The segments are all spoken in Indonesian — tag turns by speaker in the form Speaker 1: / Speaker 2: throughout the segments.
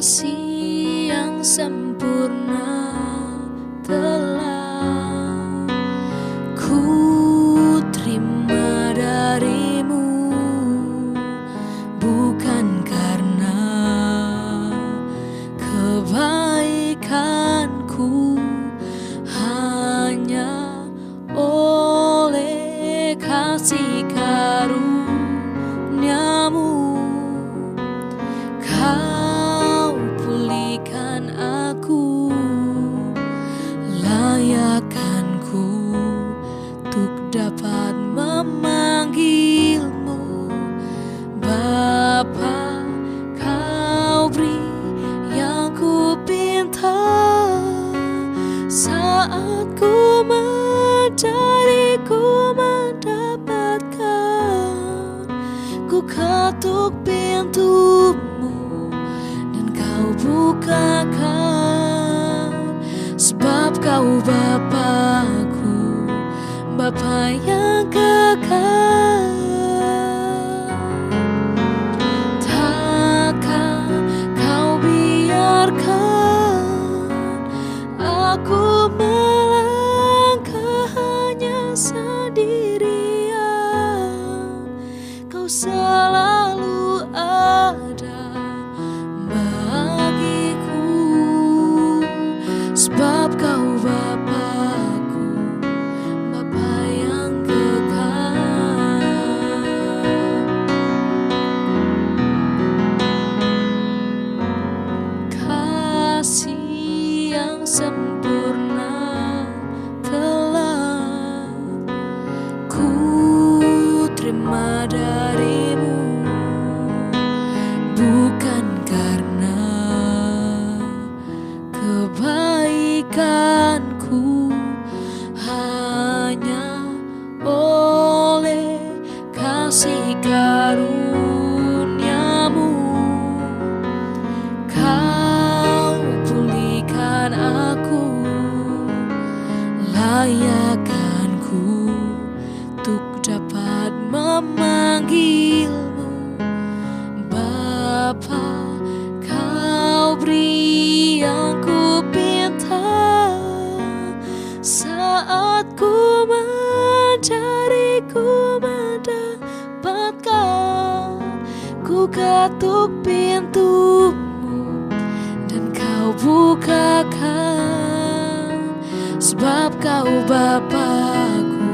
Speaker 1: kasih yang sempurna telah ku terima darimu, bukan karena kebaikanku, hanya oleh kasih karuniamu. Kau pulihkan aku, layakkanku untuk dapat memanggilmu Bapa. Kau beri yang ku pinta saat ku mencari, ku mendapatkan. Ku ketuk pintumu dan kau bukakan, sebab kau Bapakku, Bapa yang kekal. Takkan kau biarkan aku melangkah hanya sendirian. Kau selalu ada bagiku, sebab kau Bapakku, Bapa yang kekal. Kasih yang sempurna telah ku terima darimu, bukan karena kebaikanku, hanya oleh kasih karuniamu. Kau pulihkan aku, layakkanku untuk dapat memanggilmu Bapa. Kau beri yang ku pinta saat ku mencari, ku mendapatkan. Ku ketuk pintumu dan kau bukakan, sebab kau Bapakku,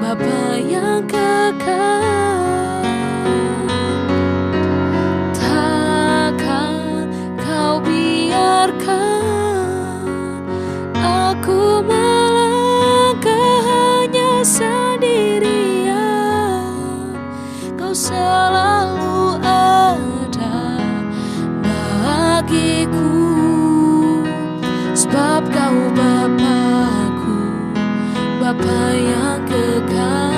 Speaker 1: Bapa yang kekal. Takkan kau biarkan aku melangkah hanya sendirian. Kau selalu ada bagiku, sebab kau Bapakku, Bapa yang kekal.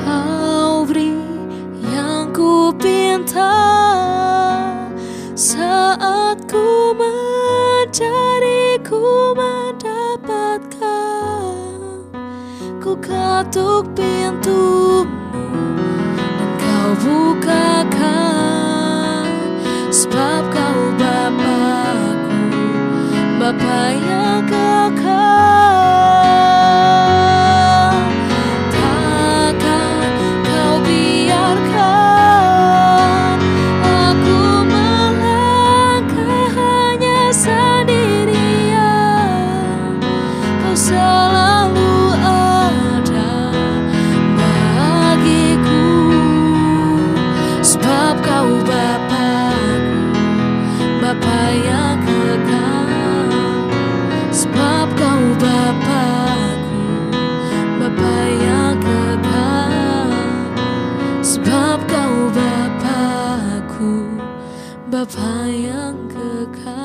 Speaker 1: Kau beri yang ku pinta saat ku mencari, ku mendapatkan. Ku ketuk pintumu dan kau bukakan, sebab kau Bapakku, Bapa yang kekal. Takkan kau biarkan aku melangkah hanya sendirian. Kau selalu ada bagiku, sebab kau Bapakku, Bapa yang kekal. Sebab kau Bapakku, Bapa yang kekal. Sebab kau Bapakku, Bapa yang kekal.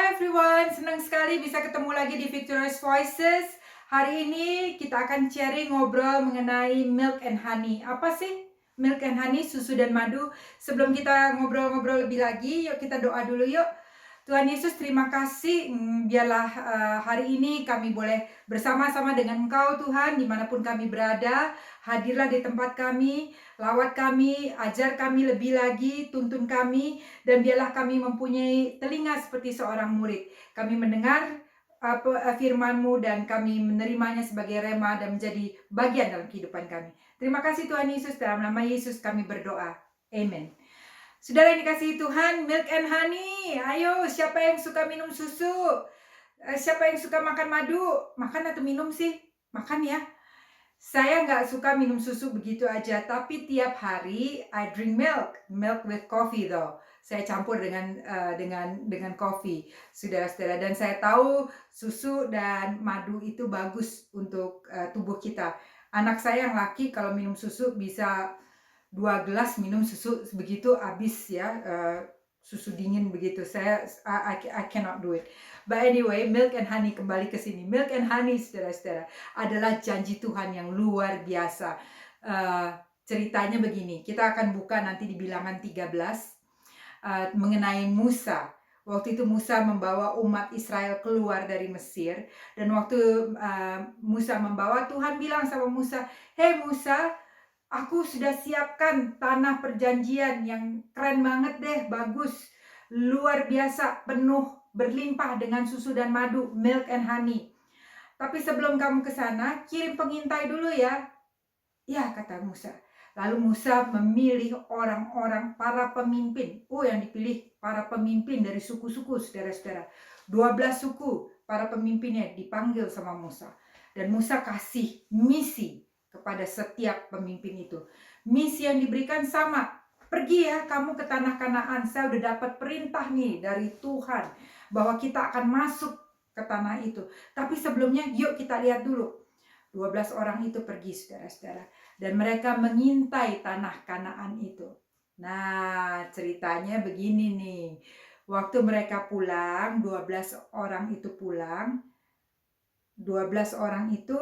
Speaker 2: everyone, senang sekali bisa ketemu lagi di Victorious Voices. Hari ini kita akan sharing ngobrol mengenai milk and honey. Apa sih milk and honey, susu dan madu? Sebelum kita ngobrol-ngobrol lebih lagi, yuk kita doa dulu yuk. Tuhan Yesus, terima kasih. Biarlah hari ini kami boleh bersama-sama dengan Engkau Tuhan, dimanapun kami berada. Hadirlah di tempat kami, lawat kami, ajar kami lebih lagi, tuntun kami, dan biarlah kami mempunyai telinga seperti seorang murid. Kami mendengar firman-Mu dan kami menerimanya sebagai rema dan menjadi bagian dalam kehidupan kami. Terima kasih Tuhan Yesus, dalam nama Yesus kami berdoa. Amen. Saudara yang dikasihi Tuhan, milk and honey. Ayo, siapa yang suka minum susu? Siapa yang suka makan madu? Makan atau minum sih? Makan ya. Saya nggak suka minum susu begitu aja, tapi tiap hari I drink milk with coffee though. Saya campur dengan coffee, saudara-saudara. Dan saya tahu susu dan madu itu bagus untuk tubuh kita. Anak saya yang laki kalau minum susu bisa 2 gelas minum susu begitu habis ya, susu dingin begitu. I cannot do it. But anyway, milk and honey, kembali ke sini. Milk and honey, saudara-saudara, adalah janji Tuhan yang luar biasa. Ceritanya begini, kita akan buka nanti di Bilangan 13 mengenai Musa. Waktu itu Musa membawa umat Israel keluar dari Mesir, dan waktu Musa membawa, Tuhan bilang sama Musa, "Hei Musa, aku sudah siapkan tanah perjanjian yang keren banget deh, bagus, luar biasa, penuh, berlimpah dengan susu dan madu, milk and honey. Tapi sebelum kamu ke sana, kirim pengintai dulu ya." Ya, kata Musa. Lalu Musa memilih orang-orang, para pemimpin. Yang dipilih para pemimpin dari suku-suku, saudara-saudara. 12 suku, para pemimpinnya dipanggil sama Musa. Dan Musa kasih misi kepada setiap pemimpin itu. Misi yang diberikan sama, pergi ya kamu ke tanah Kanaan. Saya udah dapat perintah nih dari Tuhan bahwa kita akan masuk ke tanah itu. Tapi sebelumnya yuk kita lihat dulu. 12 orang itu pergi, saudara-saudara, dan mereka mengintai tanah Kanaan itu. Nah, ceritanya begini nih. Waktu mereka pulang, 12 orang itu pulang, 12 orang itu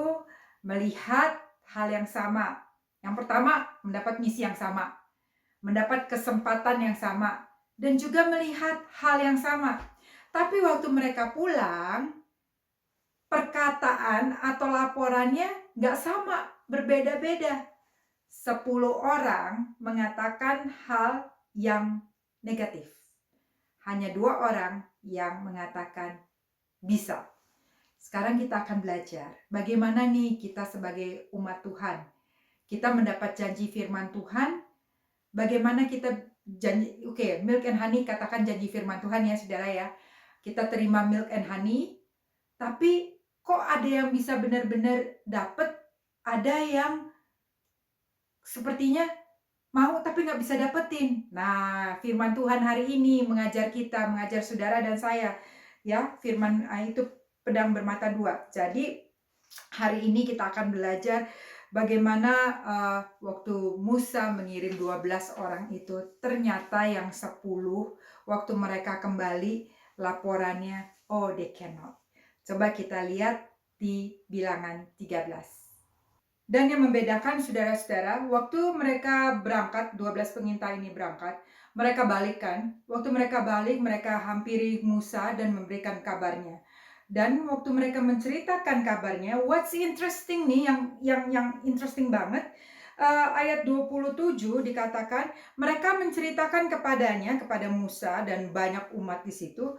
Speaker 2: melihat hal yang sama. Yang pertama, mendapat misi yang sama, mendapat kesempatan yang sama, dan juga melihat hal yang sama. Tapi waktu mereka pulang, perkataan atau laporannya nggak sama, berbeda-beda. 10 orang mengatakan hal yang negatif. Hanya 2 orang yang mengatakan bisa. Sekarang kita akan belajar bagaimana nih kita sebagai umat Tuhan. Kita mendapat janji firman Tuhan. Bagaimana kita janji, milk and honey, katakan janji firman Tuhan ya saudara ya. Kita terima milk and honey, tapi kok ada yang bisa benar-benar dapat, ada yang sepertinya mau tapi nggak bisa dapetin. Nah, firman Tuhan hari ini mengajar kita, mengajar saudara dan saya. Ya, firman itu pedang bermata dua. Jadi, hari ini kita akan belajar bagaimana waktu Musa mengirim 12 orang itu, ternyata yang 10 waktu mereka kembali, laporannya, they cannot. Coba kita lihat di Bilangan 13. Dan yang membedakan saudara-saudara, waktu mereka berangkat, 12 pengintai ini berangkat, mereka balik kan. Waktu mereka balik, mereka hampiri Musa dan memberikan kabarnya. Dan waktu mereka menceritakan kabarnya, what's interesting nih, yang interesting banget, ayat 27 dikatakan, mereka menceritakan kepada Musa dan banyak umat di situ,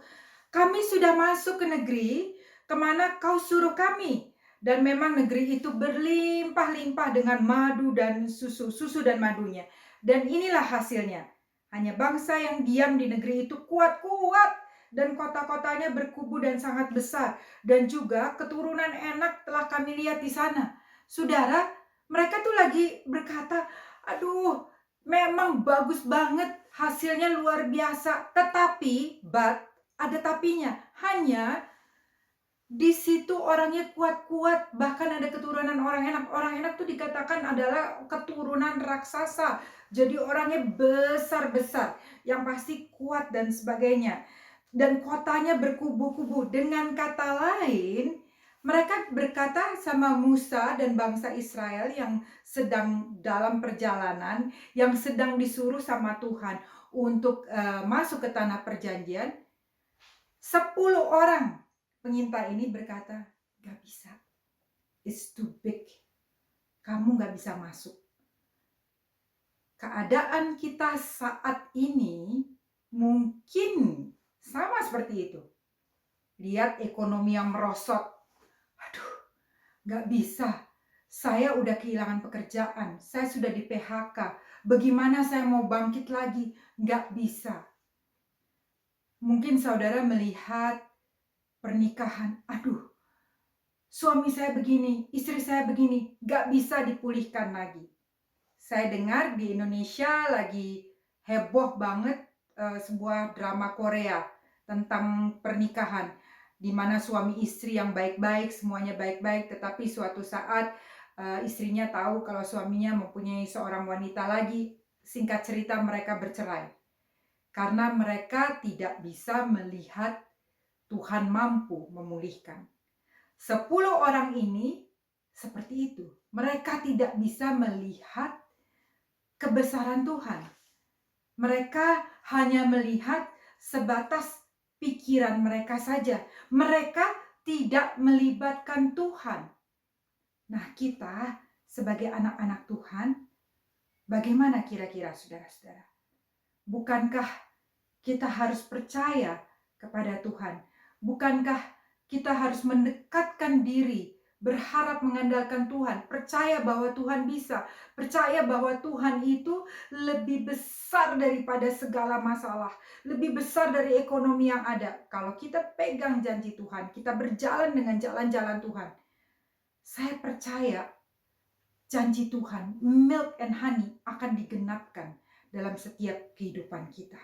Speaker 2: kami sudah masuk ke negeri kemana kau suruh kami. Dan memang negeri itu berlimpah-limpah dengan madu dan susu dan madunya. Dan inilah hasilnya. Hanya bangsa yang diam di negeri itu kuat-kuat, dan kota-kotanya berkubu dan sangat besar. Dan juga keturunan enak telah kami lihat di sana. Saudara, mereka tuh lagi berkata, aduh, memang bagus banget, hasilnya luar biasa. Tetapi, ada tapinya. Hanya di situ orangnya kuat-kuat, bahkan ada keturunan orang enak. Orang enak tuh dikatakan adalah keturunan raksasa. Jadi orangnya besar-besar, yang pasti kuat dan sebagainya. dan kotanya berkubu-kubu. Dengan kata lain, mereka berkata sama Musa dan bangsa Israel yang sedang dalam perjalanan, yang sedang disuruh sama Tuhan untuk masuk ke tanah perjanjian. 10 orang pengintai ini berkata, gak bisa, it's too big, kamu gak bisa masuk. Keadaan kita saat ini mungkin sama seperti itu. Lihat ekonomi yang merosot. Aduh, gak bisa. Saya udah kehilangan pekerjaan. Saya sudah di PHK. Bagaimana saya mau bangkit lagi? Gak bisa. Mungkin saudara melihat pernikahan. Aduh, suami saya begini, istri saya begini. Gak bisa dipulihkan lagi. Saya dengar di Indonesia lagi heboh banget sebuah drama Korea tentang pernikahan, di mana suami istri yang baik-baik, semuanya baik-baik, tetapi suatu saat istrinya tahu kalau suaminya mempunyai seorang wanita lagi. Singkat cerita, mereka bercerai karena mereka tidak bisa melihat Tuhan mampu memulihkan. 10 orang ini seperti itu. Mereka tidak bisa melihat kebesaran Tuhan. Mereka hanya melihat sebatas pikiran mereka saja. Mereka tidak melibatkan Tuhan. Nah, kita sebagai anak-anak Tuhan, bagaimana kira-kira saudara-saudara? Bukankah kita harus percaya kepada Tuhan? Bukankah kita harus mendekatkan diri, berharap mengandalkan Tuhan, percaya bahwa Tuhan bisa, percaya bahwa Tuhan itu lebih besar daripada segala masalah, lebih besar dari ekonomi yang ada. Kalau kita pegang janji Tuhan, kita berjalan dengan jalan-jalan Tuhan, saya percaya janji Tuhan, milk and honey, akan digenapkan dalam setiap kehidupan kita.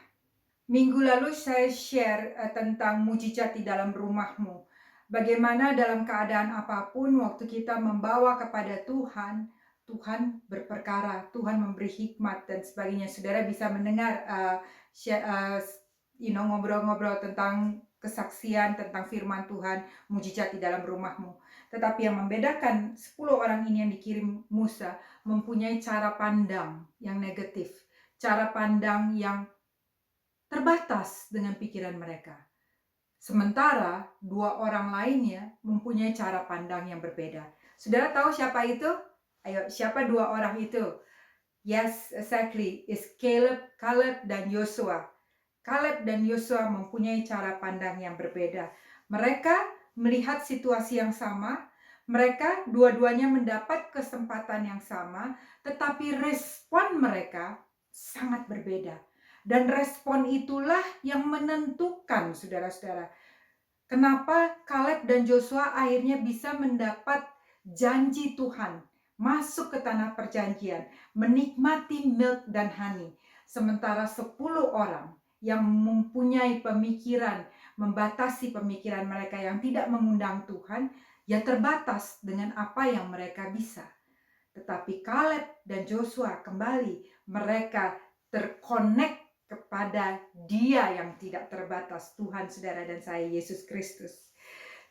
Speaker 2: Minggu lalu saya share tentang mujizat di dalam rumahmu. Bagaimana dalam keadaan apapun, waktu kita membawa kepada Tuhan, Tuhan berperkara, Tuhan memberi hikmat dan sebagainya. Saudara bisa mendengar ngobrol-ngobrol tentang kesaksian, tentang firman Tuhan, mujizat di dalam rumahmu. Tetapi yang membedakan 10 orang ini yang dikirim Musa, mempunyai cara pandang yang negatif, cara pandang yang terbatas dengan pikiran mereka. Sementara 2 orang lainnya mempunyai cara pandang yang berbeda. Saudara tahu siapa itu? Ayo, siapa 2 orang itu? Yes, exactly. It's Caleb dan Yosua. Caleb dan Yosua mempunyai cara pandang yang berbeda. Mereka melihat situasi yang sama. Mereka dua-duanya mendapat kesempatan yang sama, tetapi respon mereka sangat berbeda. Dan respon itulah yang menentukan, saudara-saudara, kenapa Caleb dan Joshua akhirnya bisa mendapat janji Tuhan, masuk ke tanah perjanjian, menikmati milk dan honey. Sementara 10 orang yang mempunyai pemikiran, membatasi pemikiran mereka yang tidak mengundang Tuhan, ya terbatas dengan apa yang mereka bisa. Tetapi Caleb dan Joshua kembali, mereka terkonek kepada Dia yang tidak terbatas, Tuhan, saudara, dan saya, Yesus Kristus.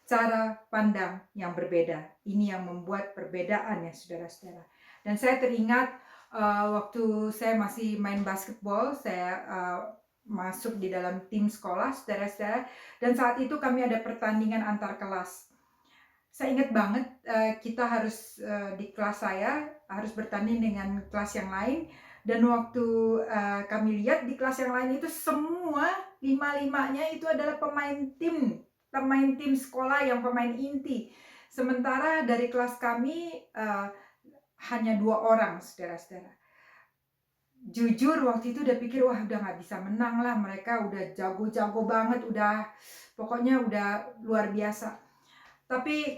Speaker 2: Cara pandang yang berbeda, ini yang membuat perbedaan ya saudara-saudara. Dan saya teringat waktu saya masih main basketball, saya masuk di dalam tim sekolah, saudara-saudara, dan saat itu kami ada pertandingan antar kelas. Saya ingat banget kita harus di kelas saya harus bertanding dengan kelas yang lain. Dan waktu kami lihat di kelas yang lain itu semua 5-5-nya itu adalah pemain tim sekolah yang pemain inti. Sementara dari kelas kami hanya 2 orang, saudara-saudara. Jujur waktu itu udah pikir, wah udah gak bisa menang lah, mereka udah jago-jago banget, pokoknya udah luar biasa. Tapi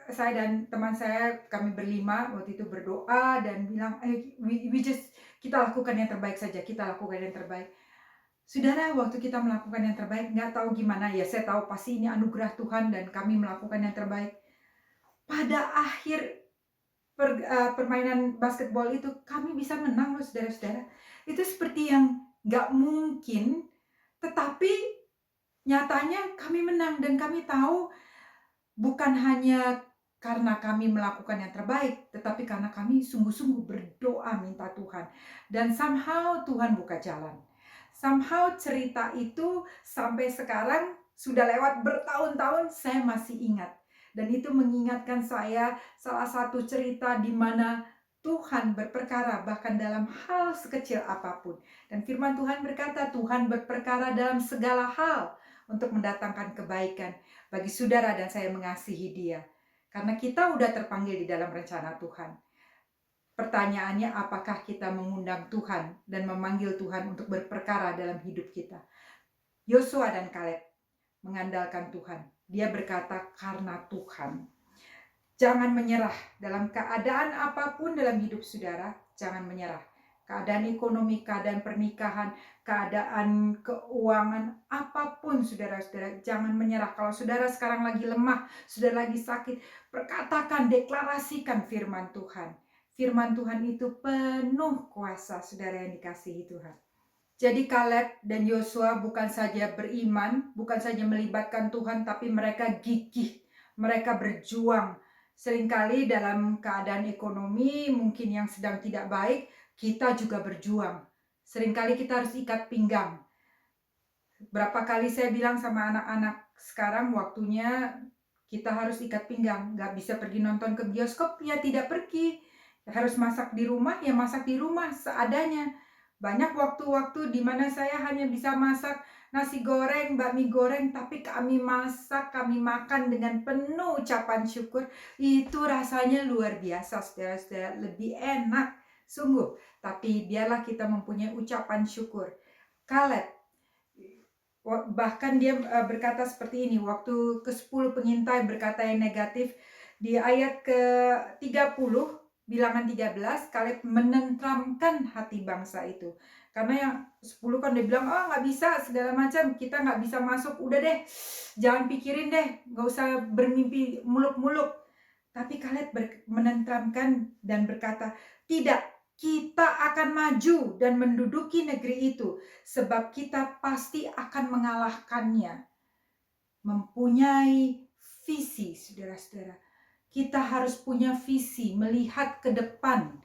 Speaker 2: saya dan teman saya, kami berlima waktu itu berdoa dan bilang, kita lakukan yang terbaik saja, kita lakukan yang terbaik. Saudara, waktu kita melakukan yang terbaik, nggak tahu gimana ya, saya tahu pasti ini anugerah Tuhan dan kami melakukan yang terbaik. Pada akhir permainan basketball itu, kami bisa menang loh saudara-saudara. Itu seperti yang nggak mungkin, tetapi Nyatanya kami menang dan kami tahu bukan hanya karena kami melakukan yang terbaik, tetapi karena kami sungguh-sungguh berdoa minta Tuhan. Dan somehow Tuhan buka jalan. Somehow cerita itu sampai sekarang sudah lewat bertahun-tahun saya masih ingat. Dan itu mengingatkan saya salah satu cerita di mana Tuhan berperkara bahkan dalam hal sekecil apapun. Dan firman Tuhan berkata Tuhan berperkara dalam segala hal untuk mendatangkan kebaikan bagi saudara dan saya mengasihi dia. Karena kita udah terpanggil di dalam rencana Tuhan. Pertanyaannya apakah kita mengundang Tuhan dan memanggil Tuhan untuk berperkara dalam hidup kita. Yosua dan Kaleb mengandalkan Tuhan. Dia berkata karena Tuhan. Jangan menyerah dalam keadaan apapun dalam hidup saudara, jangan menyerah. Keadaan ekonomi, keadaan pernikahan, keadaan keuangan, apapun saudara-saudara, jangan menyerah. Kalau saudara sekarang lagi lemah, sudah lagi sakit, perkatakan, deklarasikan firman Tuhan. Firman Tuhan itu penuh kuasa, saudara yang dikasihi Tuhan. Jadi Kaleb dan Yosua bukan saja beriman, bukan saja melibatkan Tuhan, tapi mereka gigih, mereka berjuang. Seringkali dalam keadaan ekonomi mungkin yang sedang tidak baik, kita juga berjuang. Seringkali kita harus ikat pinggang. Berapa kali saya bilang sama anak-anak, sekarang waktunya kita harus ikat pinggang. Gak bisa pergi nonton ke bioskop, ya tidak pergi. Harus masak di rumah, ya masak di rumah seadanya. Banyak waktu-waktu di mana saya hanya bisa masak nasi goreng, bakmi goreng, tapi kami masak, kami makan dengan penuh ucapan syukur. Itu rasanya luar biasa, saudara-saudara, lebih enak, sungguh. Tapi biarlah kita mempunyai ucapan syukur. Kaleb, bahkan dia berkata seperti ini, waktu ke-10 pengintai berkata yang negatif, di ayat ke-30, Bilangan 13, Kaleb menenteramkan hati bangsa itu. Karena yang 10 kan dia bilang, oh nggak bisa segala macam, kita nggak bisa masuk, udah deh, jangan pikirin deh, nggak usah bermimpi muluk-muluk. Tapi Kaleb menenteramkan dan berkata, tidak, kita akan maju dan menduduki negeri itu, sebab kita pasti akan mengalahkannya. Mempunyai visi, saudara-saudara. Kita harus punya visi, melihat ke depan.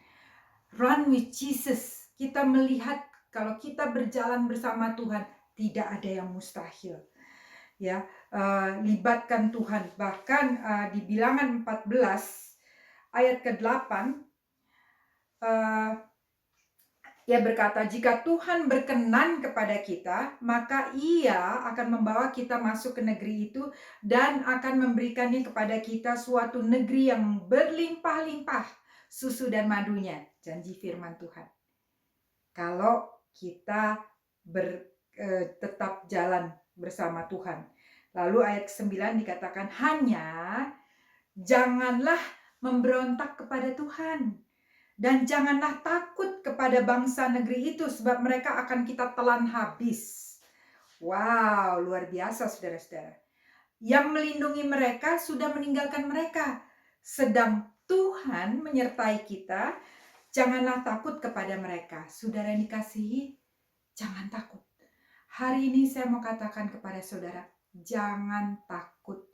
Speaker 2: Run with Jesus. Kita melihat kalau kita berjalan bersama Tuhan, tidak ada yang mustahil. Ya, libatkan Tuhan. Bahkan di Bilangan 14 ayat ke-8, ia berkata, jika Tuhan berkenan kepada kita, maka Ia akan membawa kita masuk ke negeri itu dan akan memberikannya kepada kita suatu negeri yang berlimpah-limpah susu dan madunya. Janji firman Tuhan. Kalau kita tetap jalan bersama Tuhan. Lalu ayat 9 dikatakan, hanya janganlah memberontak kepada Tuhan. Dan janganlah takut kepada bangsa negeri itu, sebab mereka akan kita telan habis. Wow, luar biasa saudara-saudara. Yang melindungi mereka sudah meninggalkan mereka. Sedang Tuhan menyertai kita, janganlah takut kepada mereka. Saudara yang dikasihi, jangan takut. Hari ini saya mau katakan kepada saudara, jangan takut.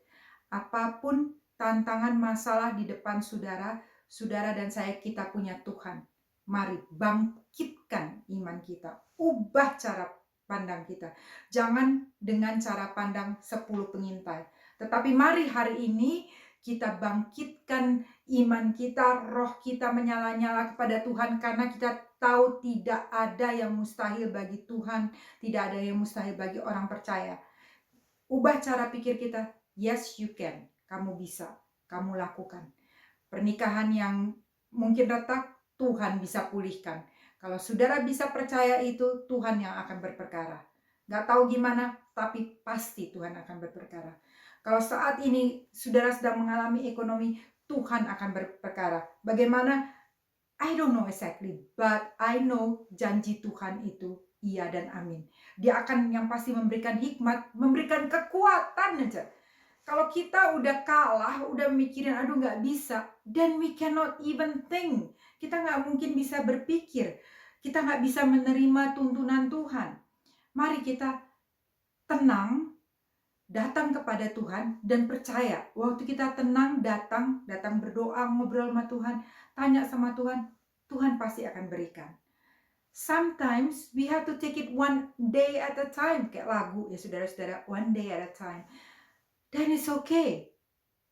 Speaker 2: Apapun tantangan masalah di depan saudara, saudara dan saya, kita punya Tuhan. Mari bangkitkan iman kita. Ubah cara pandang kita. Jangan dengan cara pandang 10 pengintai. Tetapi mari hari ini kita bangkitkan iman kita, roh kita menyala-nyala kepada Tuhan. Karena kita tahu tidak ada yang mustahil bagi Tuhan. Tidak ada yang mustahil bagi orang percaya. Ubah cara pikir kita. Yes, you can. Kamu bisa. Kamu lakukan. Pernikahan yang mungkin retak, Tuhan bisa pulihkan. Kalau saudara bisa percaya itu, Tuhan yang akan berperkara. Gak tahu gimana, tapi pasti Tuhan akan berperkara. Kalau saat ini saudara sedang mengalami ekonomi, Tuhan akan berperkara. Bagaimana? I don't know exactly, but I know janji Tuhan itu iya dan amin. Dia akan yang pasti memberikan hikmat, memberikan kekuatan aja. Kalau kita udah kalah, udah mikirin aduh nggak bisa, then we cannot even think. Kita nggak mungkin bisa berpikir. Kita nggak bisa menerima tuntunan Tuhan. Mari kita tenang, datang kepada Tuhan dan percaya. Waktu kita tenang, datang berdoa, ngobrol sama Tuhan, tanya sama Tuhan, Tuhan pasti akan berikan. Sometimes we have to take it one day at a time. Kayak lagu ya saudara-saudara, one day at a time. Dan it's okay.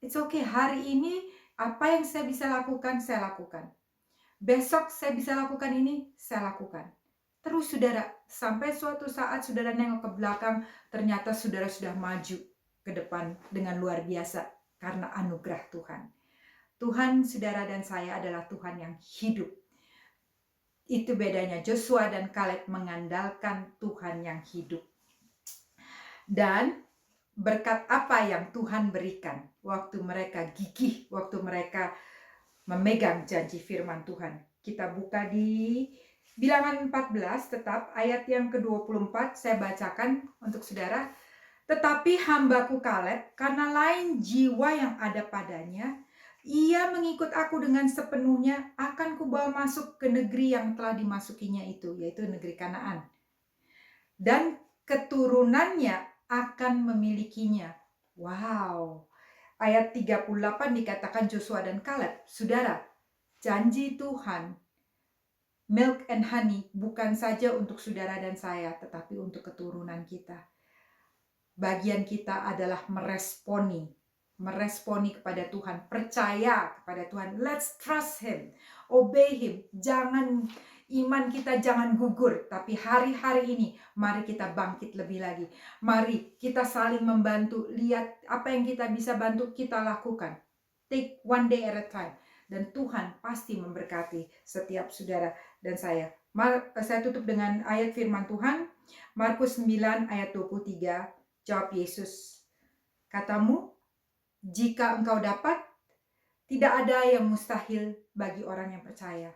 Speaker 2: It's okay. Hari ini apa yang saya bisa lakukan, saya lakukan. Besok saya bisa lakukan ini, saya lakukan. Terus saudara, sampai suatu saat saudara nengok ke belakang, ternyata saudara sudah maju ke depan dengan luar biasa karena anugerah Tuhan. Tuhan, saudara dan saya adalah Tuhan yang hidup. Itu bedanya Joshua dan Kaleb mengandalkan Tuhan yang hidup. Dan berkat apa yang Tuhan berikan waktu mereka gigih, waktu mereka memegang janji firman Tuhan. Kita buka di Bilangan 14 tetap ayat yang ke-24 saya bacakan untuk saudara. Tetapi hambaku Kaleb, karena lain jiwa yang ada padanya, ia mengikut aku dengan sepenuhnya, akan kubawa masuk ke negeri yang telah dimasukinya itu, yaitu negeri Kanaan. Dan keturunannya akan memilikinya. Wow. Ayat 38 dikatakan Joshua dan Kaleb. Saudara, janji Tuhan milk and honey bukan saja untuk saudara dan saya, tetapi untuk keturunan kita. Bagian kita adalah meresponi kepada Tuhan, percaya kepada Tuhan. Let's trust Him, obey Him. Jangan iman kita jangan gugur, tapi hari-hari ini mari kita bangkit lebih lagi. Mari kita saling membantu. Lihat apa yang kita bisa bantu, kita lakukan. Take one day at a time. Dan Tuhan pasti memberkati setiap saudara dan saya. Saya tutup dengan ayat firman Tuhan. Markus 9 ayat 23. Jawab Yesus, katamu, jika engkau dapat, tidak ada yang mustahil bagi orang yang percaya.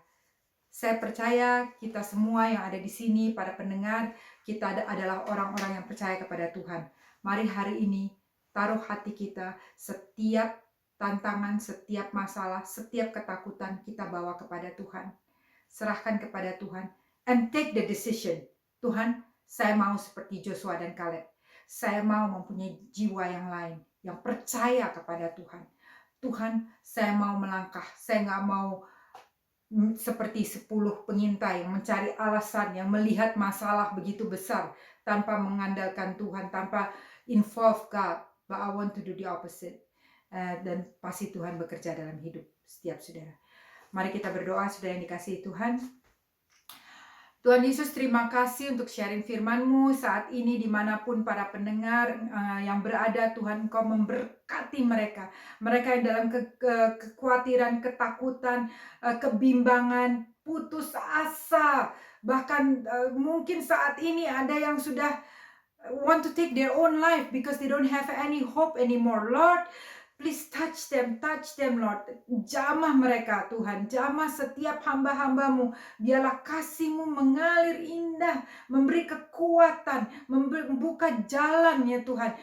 Speaker 2: Saya percaya kita semua yang ada di sini, para pendengar, kita adalah orang-orang yang percaya kepada Tuhan. Mari hari ini taruh hati kita, setiap tantangan, setiap masalah, setiap ketakutan kita bawa kepada Tuhan. Serahkan kepada Tuhan and take the decision. Tuhan, saya mau seperti Joshua dan Kaleb. Saya mau mempunyai jiwa yang lain, yang percaya kepada Tuhan. Tuhan, saya mau melangkah. Saya nggak mau seperti 10 pengintai yang mencari alasan, yang melihat masalah begitu besar tanpa mengandalkan Tuhan, tanpa involve God. But I want to do the opposite. Dan pasti Tuhan bekerja dalam hidup setiap saudara. Mari kita berdoa, saudara yang dikasihi Tuhan. Tuhan Yesus, terima kasih untuk sharing firman-Mu saat ini dimanapun para pendengar yang berada. Tuhan, Engkau memberkati mereka. Mereka yang dalam kekhawatiran, ketakutan, kebimbangan, putus asa. Bahkan mungkin saat ini ada yang sudah want to take their own life because they don't have any hope anymore. Lord, please touch them Lord. Jamah mereka Tuhan, jamah setiap hamba-hamba-Mu. Biarlah kasih-Mu mengalir indah, memberi kekuatan, membuka jalan ya Tuhan.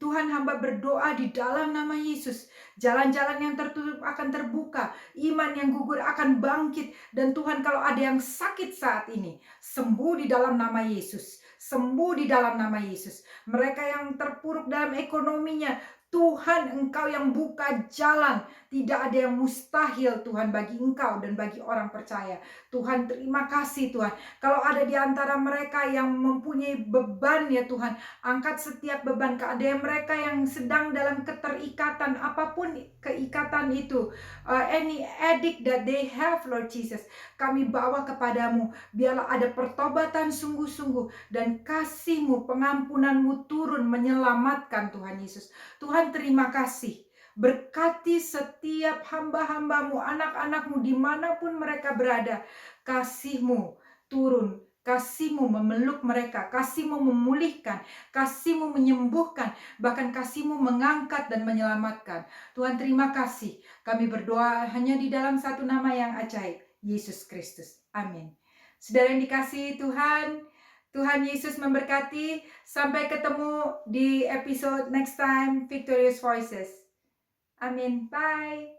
Speaker 2: Tuhan, hamba berdoa di dalam nama Yesus. Jalan-jalan yang tertutup akan terbuka, iman yang gugur akan bangkit. Dan Tuhan, kalau ada yang sakit saat ini, sembuh di dalam nama Yesus. Sembuh di dalam nama Yesus. Mereka yang terpuruk dalam ekonominya, Tuhan, Engkau yang buka jalan. Tidak ada yang mustahil Tuhan bagi Engkau dan bagi orang percaya. Tuhan, terima kasih Tuhan. Kalau ada di antara mereka yang mempunyai beban ya Tuhan, angkat setiap beban. Ada yang mereka yang sedang dalam keterikatan, apapun keikatan itu, any addict that they have, Lord Jesus, kami bawa kepadamu. Biarlah ada pertobatan sungguh-sungguh dan kasih-Mu, pengampunan-Mu turun menyelamatkan Tuhan Yesus. Tuhan, terima kasih. Berkati setiap hamba-hamba-Mu, anak-anak-Mu dimanapun mereka berada. Kasih-Mu turun, kasih-Mu memeluk mereka, kasih-Mu memulihkan, kasih-Mu menyembuhkan, bahkan kasih-Mu mengangkat dan menyelamatkan. Tuhan, terima kasih. Kami berdoa hanya di dalam satu nama yang ajaib, Yesus Kristus. Amin. Saudara yang dikasihi Tuhan, Tuhan Yesus memberkati. Sampai ketemu di episode next time, Victorious Voices. Amin. Bye.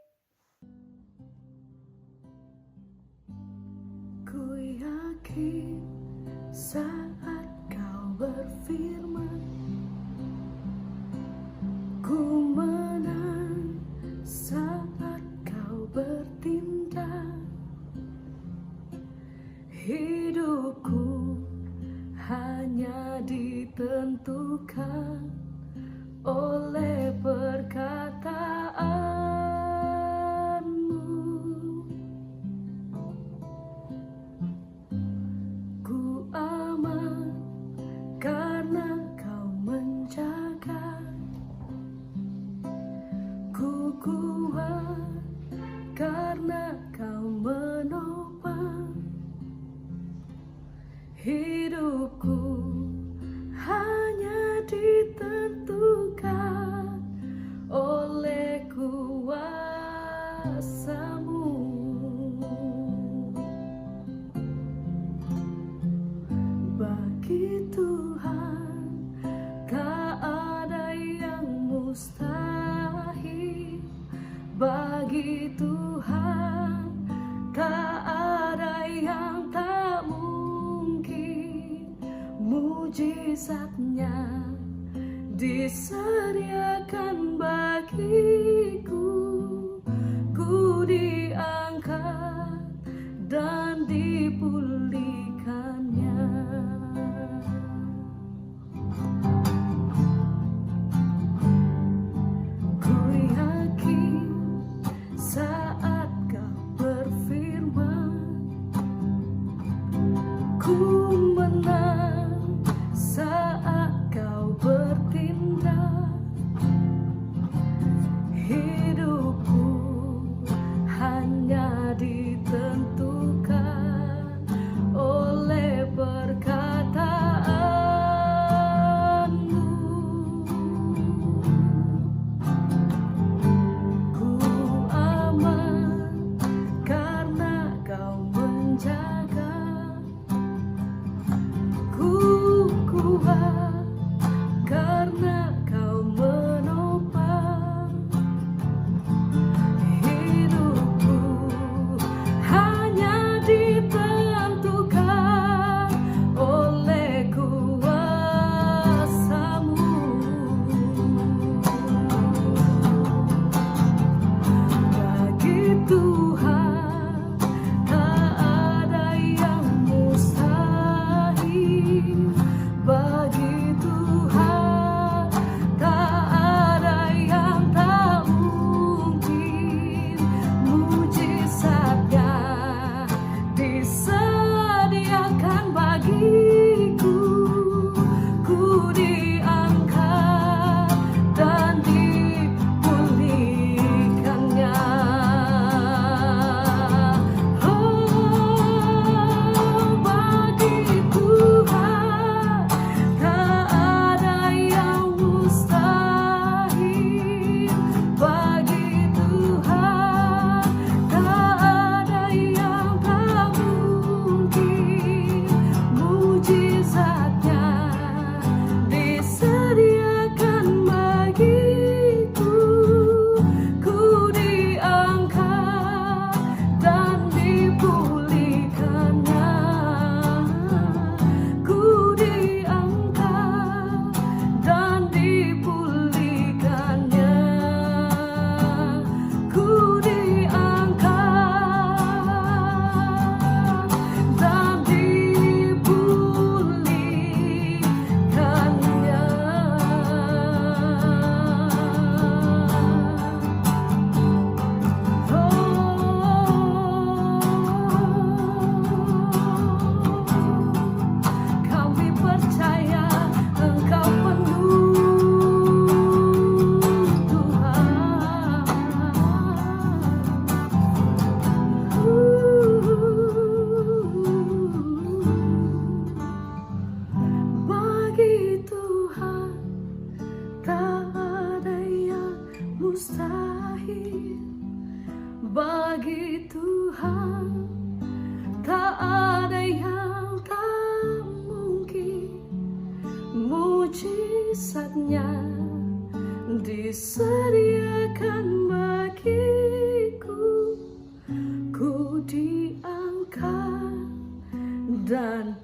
Speaker 1: Ku yakin saat kau berfirman, mujizatnya disediakan bagiku. Ku diangkat dan dipulihkannya. Ku yakin saat kau berfirman, ku menang saat kau bertindak. Hidupku hanya ditentukan oleh perkataanmu. Ku aman karena kau menjaga. Ku kuat karena kau menopang. Hidupku hanya ditentukan oleh kuasa-Mu. Bagi Tuhan tak ada yang mustahil. Bagi Tuhan tak ada yang tak mungkin. Mujizatnya disediakan bagiku. Ku diangkat dan dipulihkannya. Oh, bagi Tuhan tak ada yang mustahil. Bagi Tuhan tak ada yang tak mungkin. Mujizatnya disediakan bagiku. Ku diangkat dan dipulihkannya. Ku diangkat dan dipulihkannya. Ku diangkat dan dipulihkannya. Kami percaya Engkau penuh Tuhan. Bagi Tuhan tak ada yang mustahil. Bagi Tuhan tak ada yang tak mungkin. Mujizatnya disediakan bagiku. Ku diangkat dan